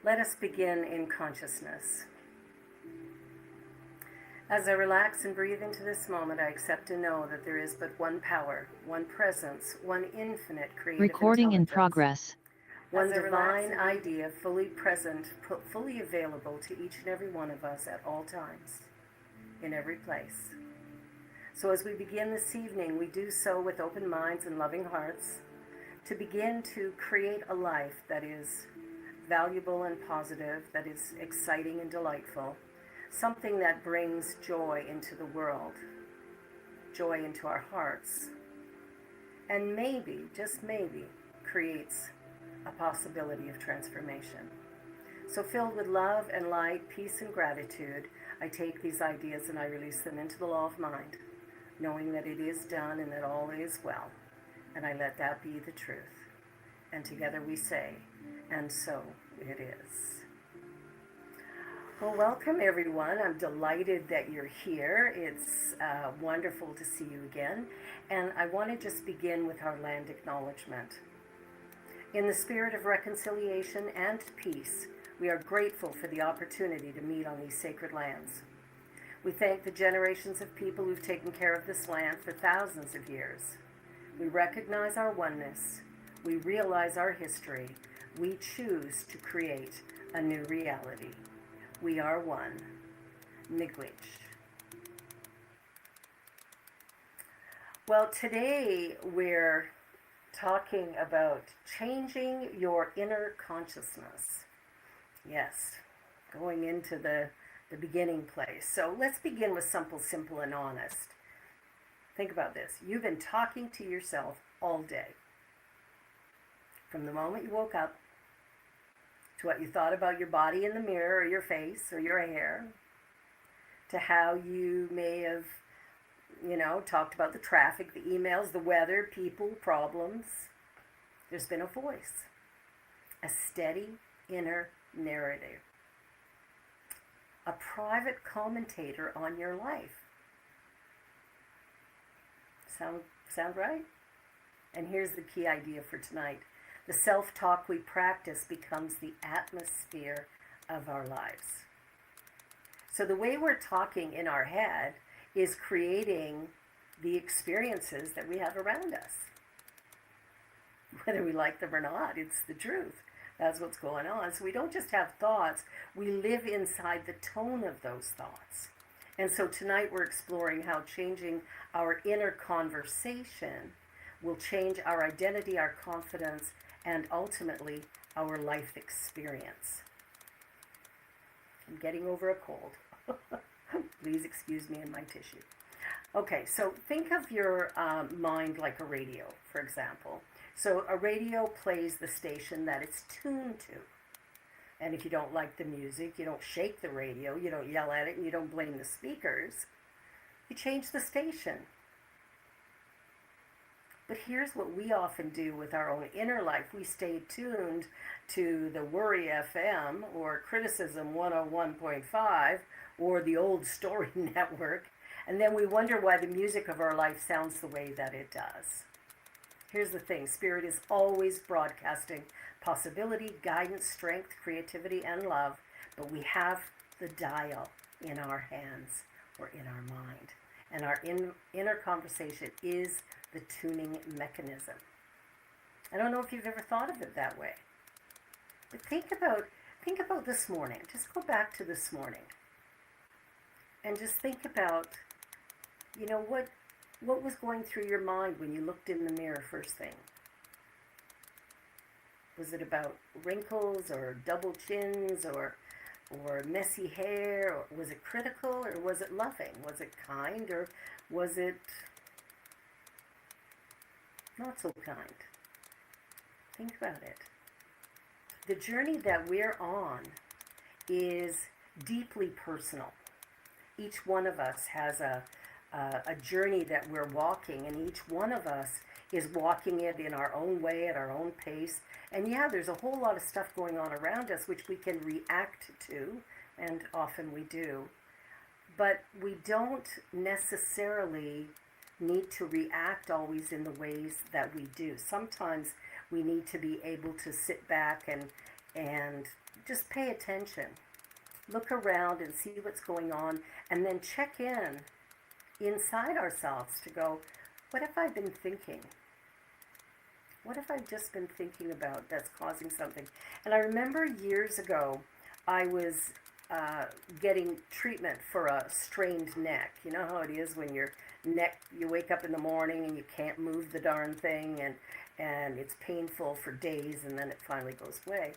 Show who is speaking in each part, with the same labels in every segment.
Speaker 1: Let us begin in consciousness. As I relax and breathe into this moment, I accept and know that there is but one power, one presence, one infinite creative
Speaker 2: Recording in
Speaker 1: intelligence,
Speaker 2: progress.
Speaker 1: one divine idea fully present, fully available to each and every one of us at all times, in every place. So as we begin this evening, we do so with open minds and loving hearts to begin to create a life that is valuable and positive, that is exciting and delightful, something that brings joy into the world, joy into our hearts, and maybe, just maybe, creates a possibility of transformation. So filled with love and light, peace and gratitude, I take these ideas and I release them into the law of mind, knowing that it is done and that all is well, and I let that be the truth. And together we say, and so it is. Well, welcome everyone. I'm delighted that you're here. It's wonderful to see you again. And I want to just begin with our land acknowledgement. In the spirit of reconciliation and peace, we are grateful for the opportunity to meet on these sacred lands. We thank the generations of people who've taken care of this land for thousands of years. We recognize our oneness. We realize our history. We choose to create a new reality. We are one. Miigwech. Well, today we're talking about changing your inner consciousness. Yes, going into the beginning place. So let's begin with something simple and honest. Think about this. You've been talking to yourself all day. From the moment you woke up to what you thought about your body in the mirror, or your face, or your hair, to how you may have, talked about the traffic, the emails, the weather, people, problems. There's been a voice, a steady inner narrative, a private commentator on your life. Sound right? And here's the key idea for tonight. The self-talk we practice becomes the atmosphere of our lives. So the way we're talking in our head is creating the experiences that we have around us. Whether we like them or not, it's the truth. That's what's going on. So we don't just have thoughts, we live inside the tone of those thoughts. And so tonight we're exploring how changing our inner conversation will change our identity, our confidence, and ultimately our life experience. I'm getting over a cold. Please excuse me and my tissue. Okay, so think of your mind like a radio, for example. So a radio plays the station that it's tuned to. And if you don't like the music, you don't shake the radio, you don't yell at it, and you don't blame the speakers. You change the station. But here's what we often do with our own inner life. We stay tuned to the Worry FM or Criticism 101.5 or the Old Story Network, and then we wonder why the music of our life sounds the way that it does. Here's the thing. Spirit is always broadcasting possibility, guidance, strength, creativity, and love, but we have the dial in our hands or in our mind. And our inner conversation is the tuning mechanism. I don't know if you've ever thought of it that way. But think about this morning. Just go back to this morning. And just think about, what was going through your mind when you looked in the mirror first thing? Was it about wrinkles or double chins or messy hair? Or was it critical or was it loving? Was it kind or was it not so kind? Think about it. The journey that we're on is deeply personal. Each one of us has a journey that we're walking, and each one of us is walking it in our own way, at our own pace. And yeah, there's a whole lot of stuff going on around us which we can react to, and often we do. But we don't necessarily need to react always in the ways that we do. Sometimes we need to be able to sit back and just pay attention. Look around and see what's going on, and then check in inside ourselves to go, what have I been thinking? What have I just been thinking about that's causing something? And I remember years ago, I was getting treatment for a strained neck. You know how it is when your neck, you wake up in the morning and you can't move the darn thing, and it's painful for days, and then it finally goes away.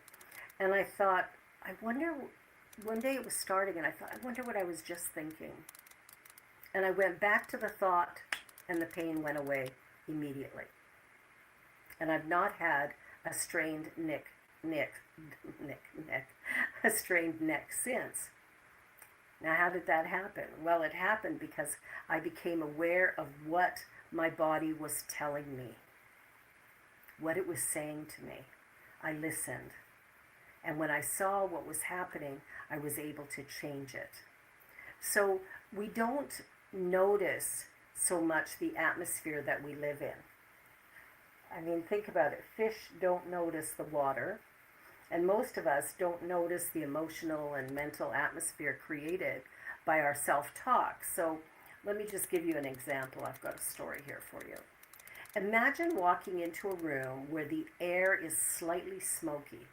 Speaker 1: And I thought, I wonder, one day it was starting, and I thought, I wonder what I was just thinking. And I went back to the thought, and the pain went away immediately. And I've not had a strained neck, a strained neck since. Now, how did that happen? Well, it happened because I became aware of what my body was telling me, what it was saying to me. I listened. And when I saw what was happening, I was able to change it. So we don't notice so much the atmosphere that we live in. I mean, think about it. Fish don't notice the water, and most of us don't notice the emotional and mental atmosphere created by our self-talk. So let me just give you an example. I've got a story here for you. Imagine walking into a room where the air is slightly smoky.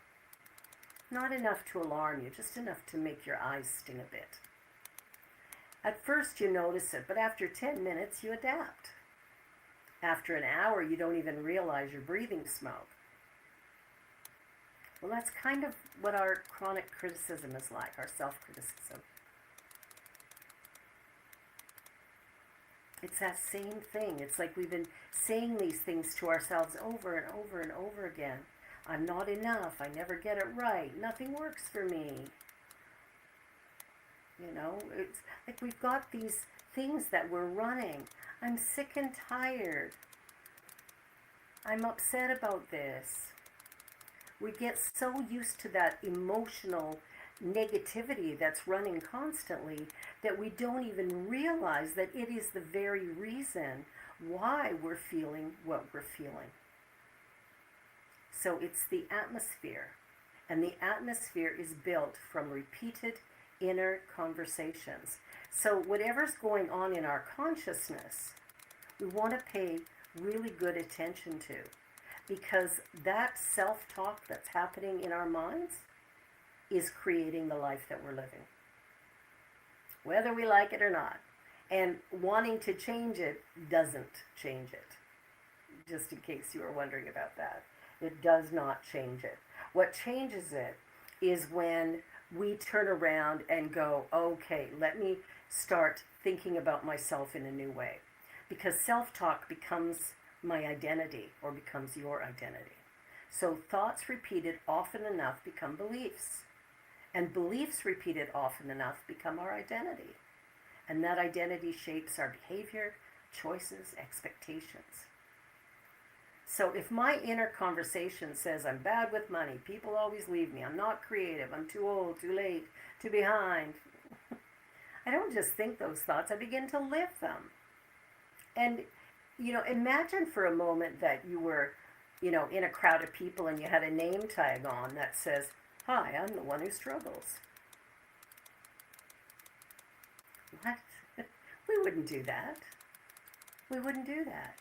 Speaker 1: Not enough to alarm you, just enough to make your eyes sting a bit. At first you notice it, but after 10 minutes you adapt. After an hour you don't even realize you're breathing smoke. Well, that's kind of what our chronic criticism is like, our self-criticism. It's that same thing. It's like we've been saying these things to ourselves over and over and over again. I'm not enough. I never get it right. Nothing works for me. You know, it's like we've got these things that we're running. I'm sick and tired. I'm upset about this. We get so used to that emotional negativity that's running constantly that we don't even realize that it is the very reason why we're feeling what we're feeling. So it's the atmosphere, and the atmosphere is built from repeated inner conversations. So whatever's going on in our consciousness, we want to pay really good attention to, because that self-talk that's happening in our minds is creating the life that we're living, whether we like it or not. And wanting to change it doesn't change it, just in case you were wondering about that. It does not change it. What changes it is when we turn around and go, okay, let me start thinking about myself in a new way. Because self-talk becomes my identity, or becomes your identity. So thoughts repeated often enough become beliefs. And beliefs repeated often enough become our identity. And that identity shapes our behavior, choices, expectations. So if my inner conversation says I'm bad with money, people always leave me, I'm not creative, I'm too old, too late, too behind, I don't just think those thoughts, I begin to live them. And, you know, imagine for a moment that you were, you know, in a crowd of people and you had a name tag on that says, "Hi, I'm the one who struggles." What? We wouldn't do that. We wouldn't do that.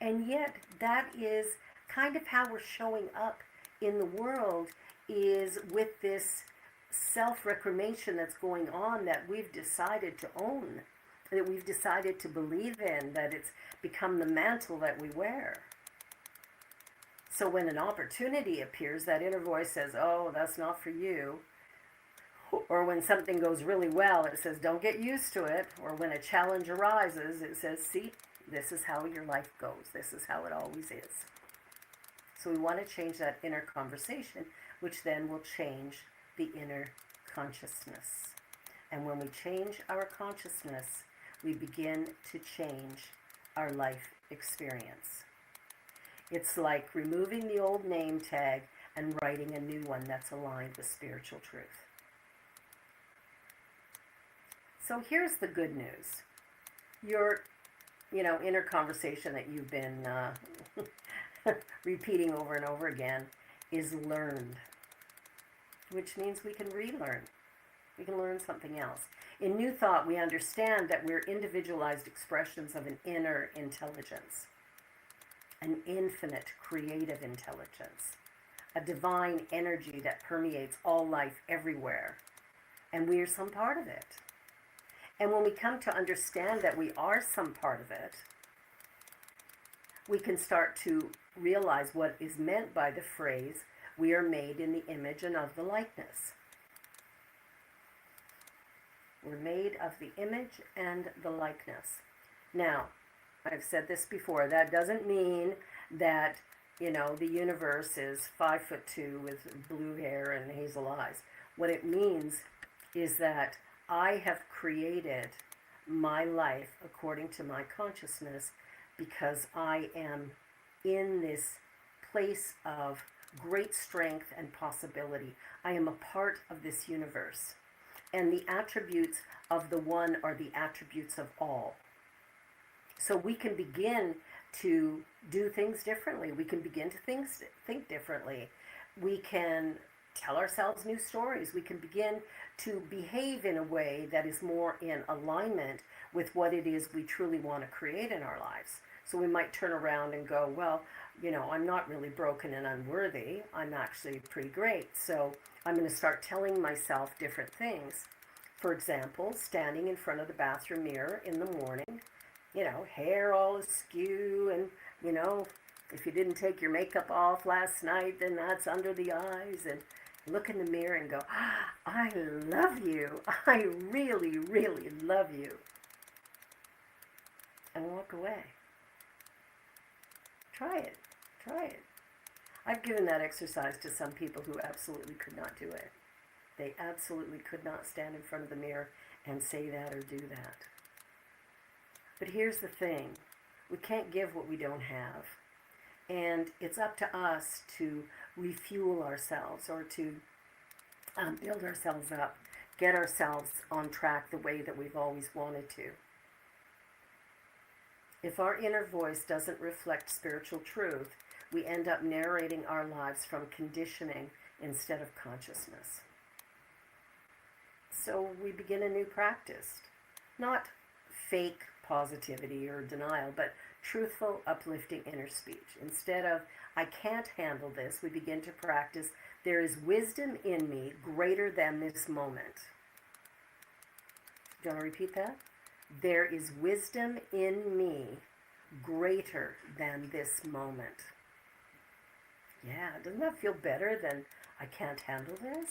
Speaker 1: And yet, that is kind of how we're showing up in the world, is with this self-reclamation that's going on, that we've decided to own, that we've decided to believe in, that it's become the mantle that we wear. So when an opportunity appears, that inner voice says, "Oh, that's not for you." Or when something goes really well, it says, "Don't get used to it." Or when a challenge arises, it says, "See, this is how your life goes. This is how it always is." So we want to change that inner conversation, which then will change the inner consciousness. And when we change our consciousness, we begin to change our life experience. It's like removing the old name tag and writing a new one that's aligned with spiritual truth. So here's the good news. Your, inner conversation that you've been repeating over and over again is learned. which means we can relearn. We can learn something else. In New Thought, we understand that we're individualized expressions of an inner intelligence, an infinite creative intelligence, a divine energy that permeates all life everywhere, and we are some part of it. And when we come to understand that we are some part of it, we can start to realize what is meant by the phrase, we are made in the image and of the likeness. We're made of the image and the likeness. Now, I've said this before, that doesn't mean that, the universe is 5'2" with blue hair and hazel eyes. What it means is that I have created my life according to my consciousness because I am in this place of great strength and possibility. I am a part of this universe. And the attributes of the one are the attributes of all. So we can begin to do things differently. We can begin to think differently. We can tell ourselves new stories. We can begin to behave in a way that is more in alignment with what it is we truly want to create in our lives. So we might turn around and go, well, I'm not really broken and unworthy. I'm actually pretty great. So I'm going to start telling myself different things. For example, standing in front of the bathroom mirror in the morning, hair all askew, and, if you didn't take your makeup off last night, then that's under the eyes, and look in the mirror and go, I love you. I really, really love you. And walk away. Try it. Try it. I've given that exercise to some people who absolutely could not do it. They absolutely could not stand in front of the mirror and say that or do that. But here's the thing. We can't give what we don't have. And it's up to us to refuel ourselves or to build ourselves up, get ourselves on track the way that we've always wanted to. If our inner voice doesn't reflect spiritual truth, we end up narrating our lives from conditioning instead of consciousness. So we begin a new practice. Not fake positivity or denial, but truthful, uplifting inner speech. Instead of, I can't handle this, we begin to practice, there is wisdom in me greater than this moment. Do you want to repeat that? There is wisdom in me greater than this moment. Yeah, doesn't that feel better than I can't handle this?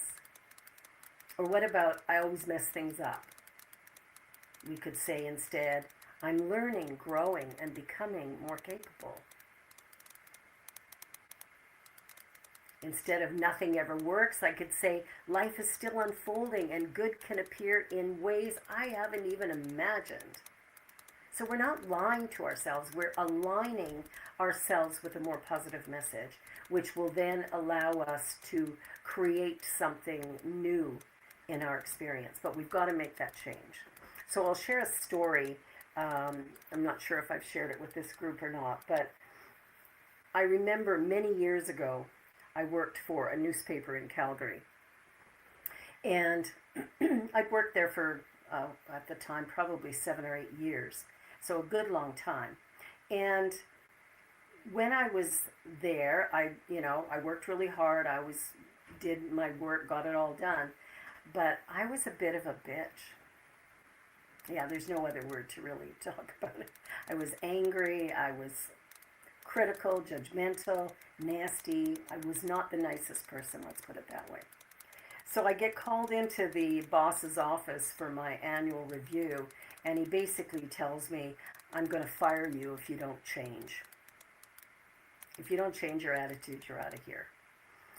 Speaker 1: Or what about I always mess things up? We could say instead, I'm learning, growing, and becoming more capable. Instead of nothing ever works, I could say life is still unfolding and good can appear in ways I haven't even imagined. So we're not lying to ourselves, we're aligning ourselves with a more positive message, which will then allow us to create something new in our experience. But we've got to make that change. So I'll share a story. I'm not sure if I've shared it with this group or not, but I remember many years ago, I worked for a newspaper in Calgary. And I'd worked there for, at the time, probably 7 or 8 years. So a good long time. And when I was there, I worked really hard. I did my work, got it all done. But I was a bit of a bitch. Yeah, there's no other word to really talk about it. I was angry. I was critical, judgmental, nasty. I was not the nicest person, let's put it that way. So I get called into the boss's office for my annual review, and he basically tells me, I'm going to fire you if you don't change. If you don't change your attitude, you're out of here.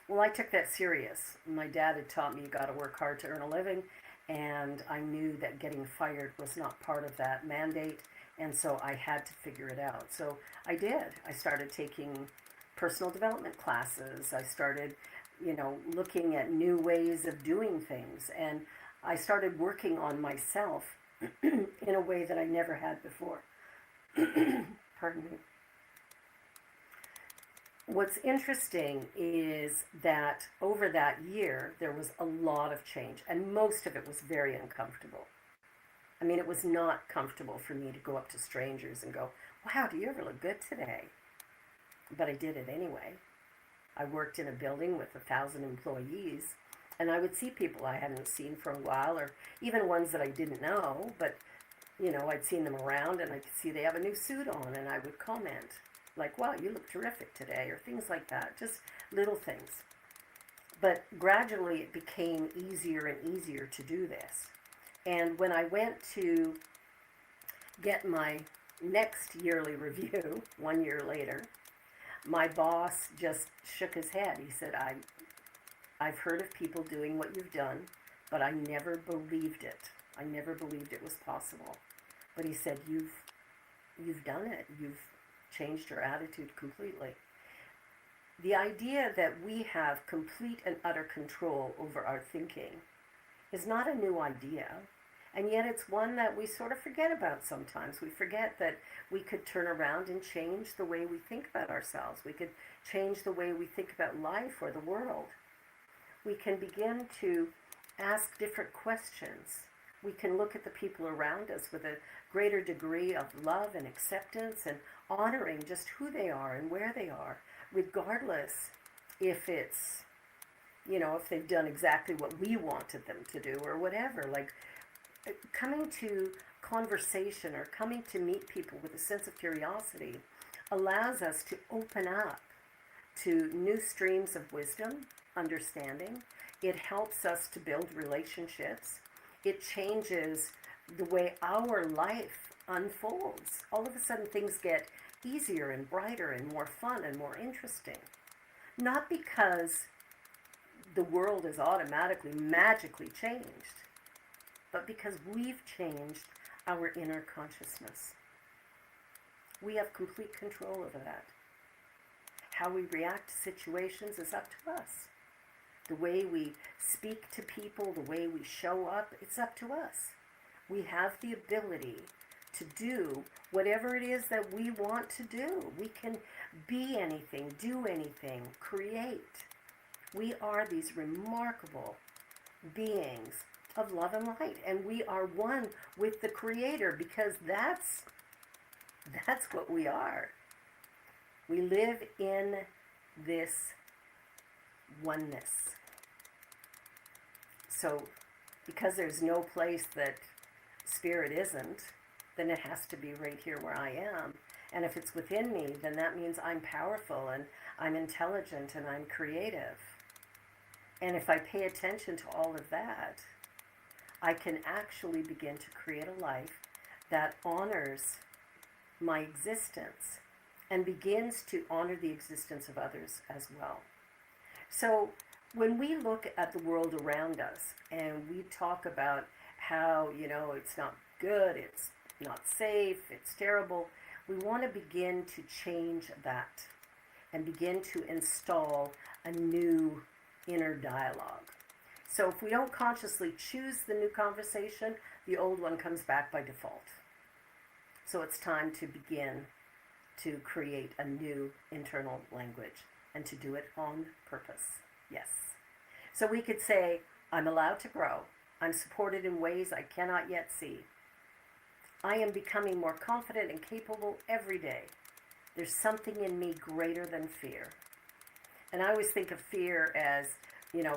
Speaker 1: Well, I took that serious. My dad had taught me you got to work hard to earn a living, and I knew that getting fired was not part of that mandate, and so I had to figure it out. So I did. I started taking personal development classes. I started, looking at new ways of doing things, and I started working on myself in a way that I never had before. Pardon me. what's interesting is that over that year, there was a lot of change, and most of it was very uncomfortable. I mean, it was not comfortable for me to go up to strangers and go, "Wow, do you ever look good today?" But I did it anyway. I worked in a building with 1,000 employees, and I would see people I hadn't seen for a while, or even ones that I didn't know, but I'd seen them around and I could see they have a new suit on, and I would comment, like, "Wow, you look terrific today," or things like that, just little things. But gradually it became easier and easier to do this. And when I went to get my next yearly review, 1 year later, my boss just shook his head. He said, I've heard of people doing what you've done, but I never believed it. I never believed it was possible. But he said, you've done it. You've changed your attitude completely. The idea that we have complete and utter control over our thinking is not a new idea. And yet it's one that we sort of forget about sometimes. We forget that we could turn around and change the way we think about ourselves. We could change the way we think about life or the world. We can begin to ask different questions. We can look at the people around us with a greater degree of love and acceptance and honoring just who they are and where they are, regardless if it's, if they've done exactly what we wanted them to do or whatever. Like, coming to conversation or coming to meet people with a sense of curiosity allows us to open up to new streams of wisdom, understanding. It helps us to build relationships. It changes the way our life unfolds. All of a sudden things get easier and brighter and more fun and more interesting. Not because the world is automatically, magically changed, but because we've changed our inner consciousness. We have complete control over that. How we react to situations is up to us. The way we speak to people, the way we show up, it's up to us. We have the ability to do whatever it is that we want to do. We can be anything, do anything, create. We are these remarkable beings of love and light, and we are one with the Creator, because that's what we are. We live in this oneness. So because there's no place that spirit isn't, then it has to be right here where I am. And if it's within me, then that means I'm powerful and I'm intelligent and I'm creative. And if I pay attention to all of that, I can actually begin to create a life that honors my existence and begins to honor the existence of others as well. So when we look at the world around us and we talk about how, it's not good, it's not safe, it's terrible, we want to begin to change that and begin to install a new inner dialogue. So if we don't consciously choose the new conversation, the old one comes back by default. So it's time to begin to create a new internal language and to do it on purpose. Yes. So we could say, I'm allowed to grow. I'm supported in ways I cannot yet see. I am becoming more confident and capable every day. There's something in me greater than fear. And I always think of fear as,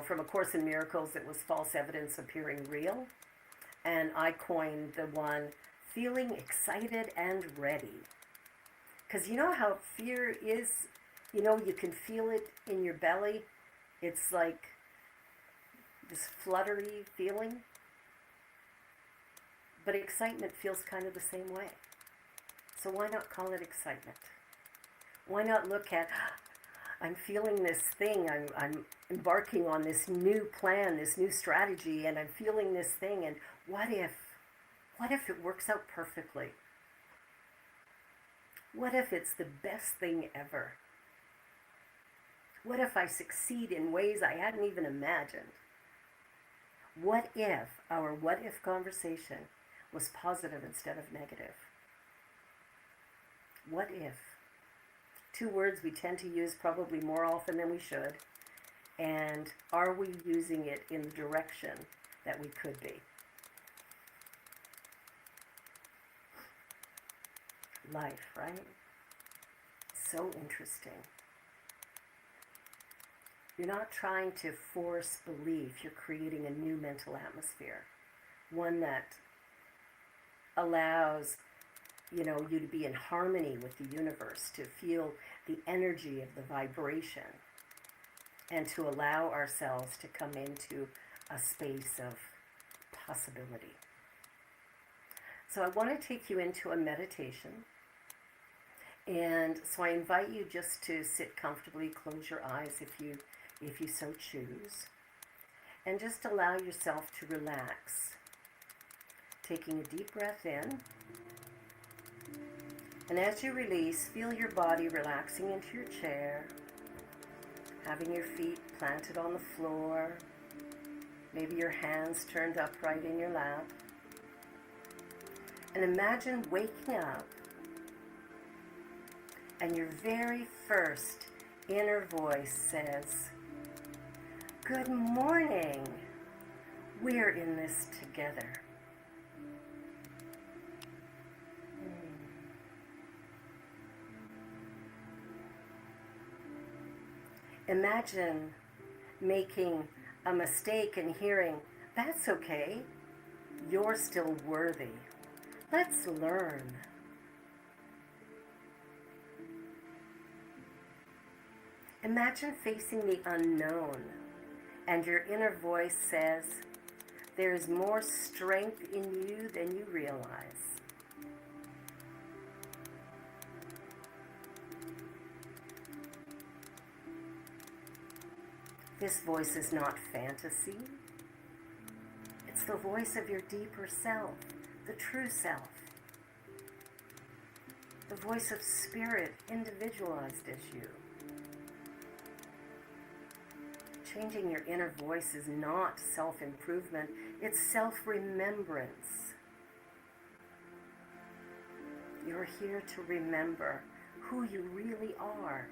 Speaker 1: from A Course in Miracles, it was false evidence appearing real. And I coined the one, feeling excited and ready. Because you know how fear is, you can feel it in your belly. It's like this fluttery feeling. But excitement feels kind of the same way. So why not call it excitement? Why not look at, I'm feeling this thing, I'm embarking on this new plan, this new strategy, and I'm feeling this thing, and what if it works out perfectly? What if it's the best thing ever? What if I succeed in ways I hadn't even imagined? What if our what if conversation was positive instead of negative? What if two words we tend to use probably more often than we should. And are we using it in the direction that we could be? Life, right? So interesting. You're not trying to force belief, you're creating a new mental atmosphere. One that allows, you to be in harmony with the universe, to feel the energy of the vibration, and to allow ourselves to come into a space of possibility. So I want to take you into a meditation. And so I invite you just to sit comfortably, close your eyes if you so choose, and just allow yourself to relax. Taking a deep breath in, and as you release, feel your body relaxing into your chair, having your feet planted on the floor, maybe your hands turned upright in your lap, and imagine waking up and your very first inner voice says, "Good morning, we're in this together." Imagine making a mistake and hearing, "That's okay, you're still worthy. Let's learn." Imagine facing the unknown, and your inner voice says, "There's more strength in you than you realize." This voice is not fantasy. It's the voice of your deeper self, the true self. The voice of spirit, individualized as you. Changing your inner voice is not self-improvement, it's self-remembrance. You're here to remember who you really are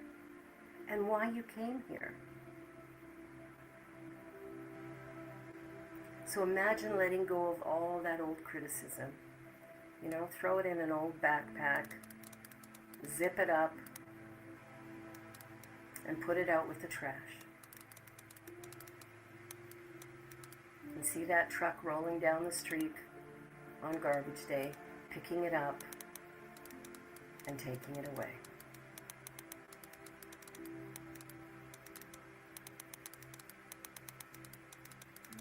Speaker 1: and why you came here. So imagine letting go of all that old criticism. Throw it in an old backpack, zip it up, and put it out with the trash. And see that truck rolling down the street on garbage day, picking it up and taking it away.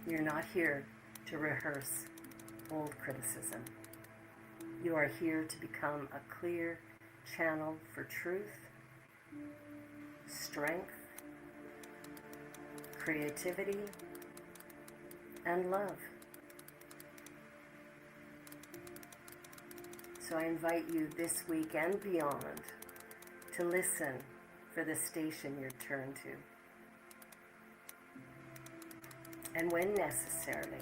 Speaker 1: You're not here to rehearse old criticism. You are here to become a clear channel for truth, strength, creativity, and love. So I invite you this week and beyond to listen for the station you're turned to. And when necessary,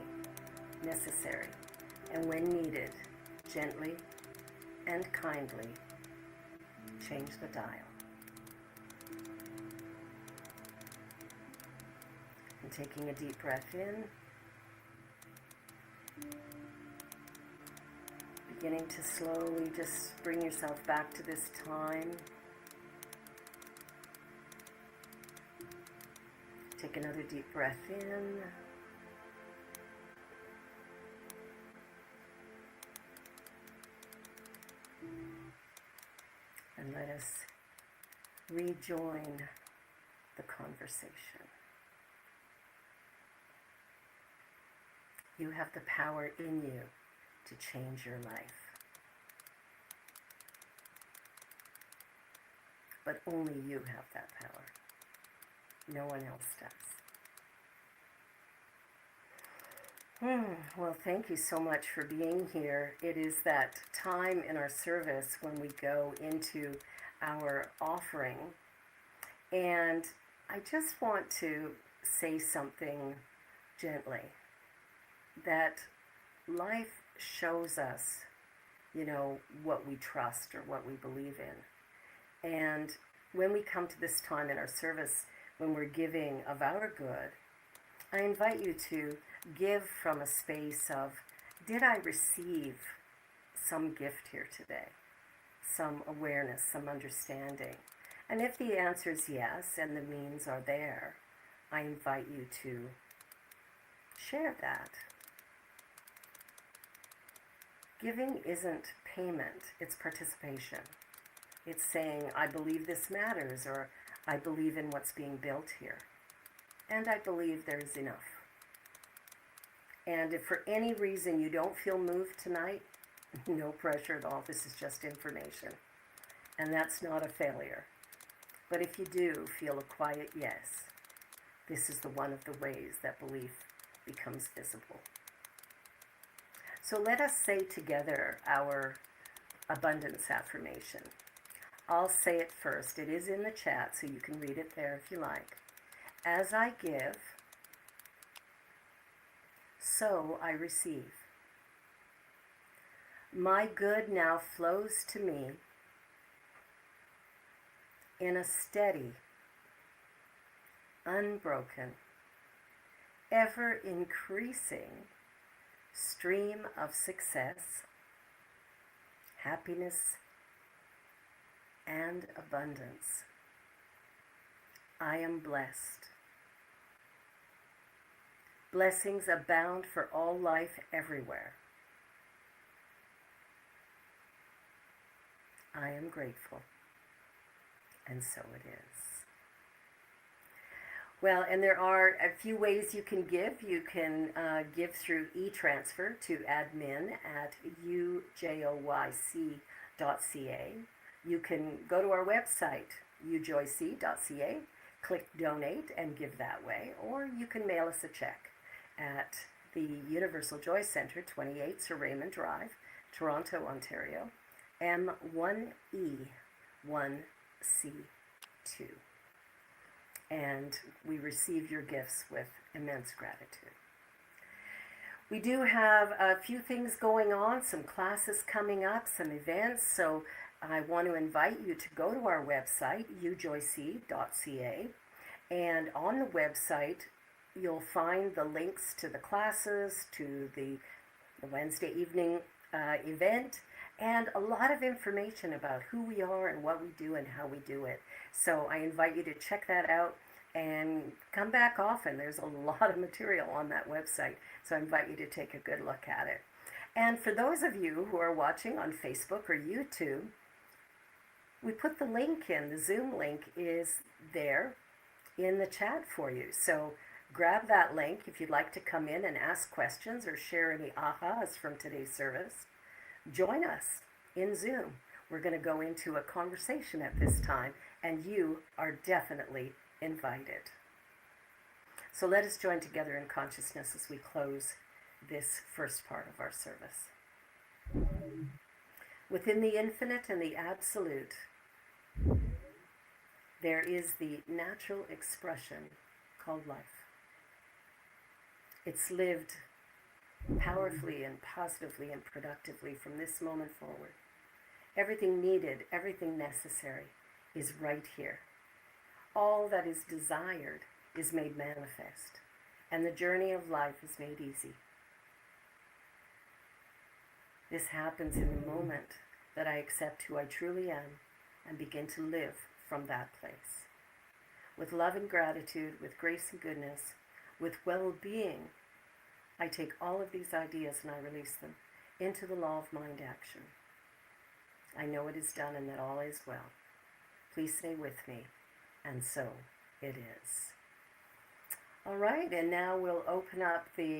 Speaker 1: and when needed, gently and kindly change the dial. And taking a deep breath in, beginning to slowly just bring yourself back to this time. Take another deep breath in. And let us rejoin the conversation. You have the power in you to change your life. But only you have that power. No one else does. Well, thank you so much for being here. It is that time in our service when we go into our offering. And I just want to say something gently. That life shows us, what we trust or what we believe in. And when we come to this time in our service, when we're giving of our good, I invite you to give from a space of, did I receive some gift here today? Some awareness, some understanding? And if the answer is yes, and the means are there, I invite you to share that. Giving isn't payment, it's participation. It's saying, I believe this matters, or I believe in what's being built here. And I believe there's enough. And if for any reason you don't feel moved tonight, no pressure at all. This is just information. And that's not a failure. But if you do feel a quiet yes, this is one of the ways that belief becomes visible. So let us say together our abundance affirmation. I'll say it first. It is in the chat, so you can read it there if you like. As I give, so I receive. My good now flows to me in a steady, unbroken, ever-increasing stream of success, happiness, and abundance. I am blessed. Blessings abound for all life everywhere. I am grateful, and so it is. Well, and there are a few ways you can give. You can give through e-transfer to admin at ujoyc.ca. You can go to our website, ujoyc.ca, click donate and give that way, or you can mail us a check at the Universal Joy Centre, 28 Sir Raymond Drive, Toronto, Ontario, M1E1C2. And we receive your gifts with immense gratitude. We do have a few things going on, some classes coming up, some events, so I want to invite you to go to our website, ujoyc.ca, and on the website you'll find the links to the classes, to the Wednesday evening event, and a lot of information about who we are and what we do and how we do it. So I invite you to check that out and come back often. There's a lot of material on that website, so I invite you to take a good look at it. And for those of you who are watching on Facebook or YouTube, we put the link in. The Zoom link is there in the chat for you. So grab that link if you'd like to come in and ask questions or share any ahas from today's service. Join us in Zoom. We're going to go into a conversation at this time, and you are definitely invited. So let us join together in consciousness as we close this first part of our service. Within the infinite and the absolute, there is the natural expression called life. It's lived powerfully and positively and productively from this moment forward. Everything needed, everything necessary is right here. All that is desired is made manifest, and the journey of life is made easy. This happens in the moment that I accept who I truly am and begin to live from that place. With love and gratitude, with grace and goodness, with well-being, I take all of these ideas and I release them into the law of mind action. I know it is done and that all is well. Please stay with me, and so it is. All right, and now we'll open up the